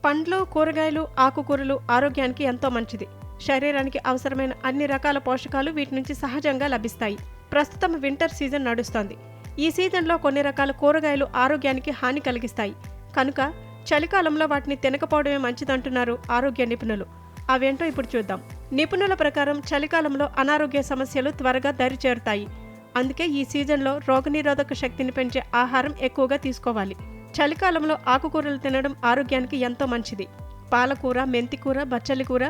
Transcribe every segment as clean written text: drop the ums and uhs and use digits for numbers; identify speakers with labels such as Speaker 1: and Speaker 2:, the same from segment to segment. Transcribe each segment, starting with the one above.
Speaker 1: పండ్లు, కూరగాయలు, ఆకుకూరలు ఆరోగ్యానికి ఎంతో మంచిది. శరీరానికి అవసరమైన అన్ని రకాల పోషకాలు వీటి నుంచి సహజంగా లభిస్తాయి. ప్రస్తుతం వింటర్ సీజన్ నడుస్తోంది. ఈ సీజన్లో కొన్ని రకాల కూరగాయలు ఆరోగ్యానికి హాని కలిగిస్తాయి. కనుక చలికాలంలో వాటిని తినకపోవడమే మంచిదంటున్నారు ఆరోగ్య నిపుణులు. అవేంటో ఇప్పుడు చూద్దాం. నిపుణుల ప్రకారం చలికాలంలో అనారోగ్య సమస్యలు త్వరగా దరిచేరుతాయి. అందుకే ఈ సీజన్లో రోగనిరోధక శక్తిని పెంచే ఆహారం ఎక్కువగా తీసుకోవాలి. చలికాలంలో ఆకుకూరలు తినడం ఆరోగ్యానికి ఎంతో మంచిది. పాలకూర, మెంతికూర, బచ్చలి కూర,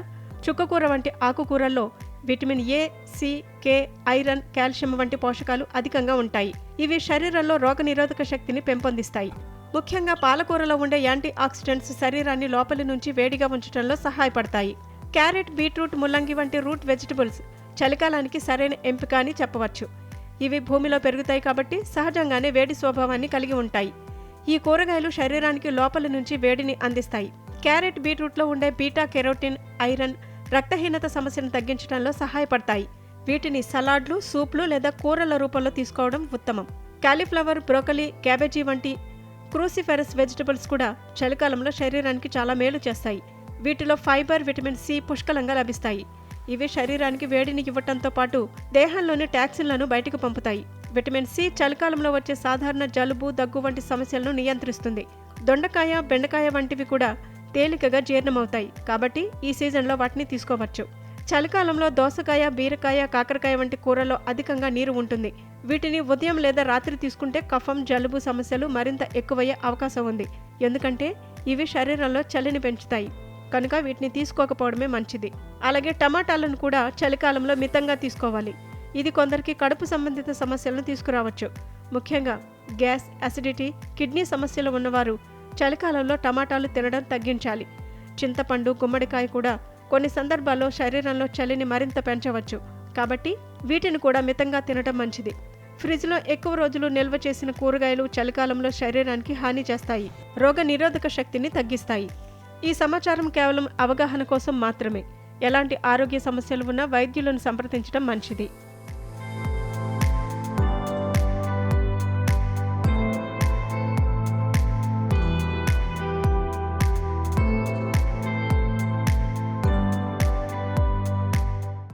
Speaker 1: చుక్కకూర వంటి ఆకుకూరల్లో vitamin A, C, K, iron, calcium వంటి పోషకాలు అధికంగా ఉంటాయి. ఇవి శరీరంలో రోగనిరోధక శక్తిని పెంపొందిస్తాయి. ముఖ్యంగా పాలకూరలో ఉండే యాంటీ ఆక్సిడెంట్స్ శరీరాన్ని లోపలి నుంచి వేడిగా ఉంచడంలో సహాయపడతాయి. క్యారెట్, బీట్రూట్, ముల్లంగి వంటి రూట్ వెజిటబుల్స్ చలికాలానికి సరైన ఎంపిక అని చెప్పవచ్చు. ఇవి భూమిలో పెరుగుతాయి కాబట్టి సహజంగానే వేడి స్వభావాన్ని కలిగి ఉంటాయి. ఈ కూరగాయలు శరీరానికి లోపలి నుంచి వేడిని అందిస్తాయి. క్యారెట్, బీట్రూట్లో ఉండే బీటా కెరోటిన్, ఐరన్ రక్తహీనత సమస్యను తగ్గించడంలో సహాయపడతాయి. వీటిని సలాడ్లు, సూప్లు లేదా కూరల రూపంలో తీసుకోవడం ఉత్తమం. కాలీఫ్లవర్, బ్రోకలీ, క్యాబేజీ వంటి క్రూసిఫెరస్ వెజిటబుల్స్ కూడా చలికాలంలో శరీరానికి చాలా మేలు చేస్తాయి. వీటిలో ఫైబర్, విటమిన్ సి పుష్కలంగా లభిస్తాయి. ఇవి శరీరానికి వేడిని ఇవ్వటంతో పాటు దేహంలోని టాక్సిన్లను బయటకు పంపుతాయి. విటమిన్ సి చలికాలంలో వచ్చే సాధారణ జలుబు, దగ్గు వంటి సమస్యలను నియంత్రిస్తుంది. దొండకాయ, బెండకాయ వంటివి కూడా తేలికగా జీర్ణమవుతాయి కాబట్టి ఈ సీజన్లో వాటిని తీసుకోవచ్చు. చలికాలంలో దోసకాయ, బీరకాయ, కాకరకాయ వంటి కూరల్లో అధికంగా నీరు ఉంటుంది. వీటిని ఉదయం లేదా రాత్రి తీసుకుంటే కఫం, జలుబు సమస్యలు మరింత ఎక్కువయ్యే అవకాశం ఉంది. ఎందుకంటే ఇవి శరీరంలో చలిని పెంచుతాయి. కనుక వీటిని తీసుకోకపోవడమే మంచిది. అలాగే టమాటాలను కూడా చలికాలంలో మితంగా తీసుకోవాలి. ఇది కొందరికి కడుపు సంబంధిత సమస్యలను తీసుకురావచ్చు. ముఖ్యంగా గ్యాస్, అసిడిటీ, కిడ్నీ సమస్యలు ఉన్నవారు చలికాలంలో టమాటాలు తినడం తగ్గించాలి. చింతపండు, గుమ్మడికాయ కూడా కొన్ని సందర్భాల్లో శరీరంలో చలిని మరింత పెంచవచ్చు. కాబట్టి వీటిని కూడా మితంగా తినడం మంచిది. ఫ్రిడ్జ్లో ఎక్కువ రోజులు నిల్వ చేసిన కూరగాయలు చలికాలంలో శరీరానికి హాని చేస్తాయి, రోగ నిరోధక శక్తిని తగ్గిస్తాయి. ఈ సమాచారం కేవలం అవగాహన కోసం మాత్రమే. ఎలాంటి ఆరోగ్య సమస్యలు ఉన్నా వైద్యులను సంప్రదించడం మంచిది.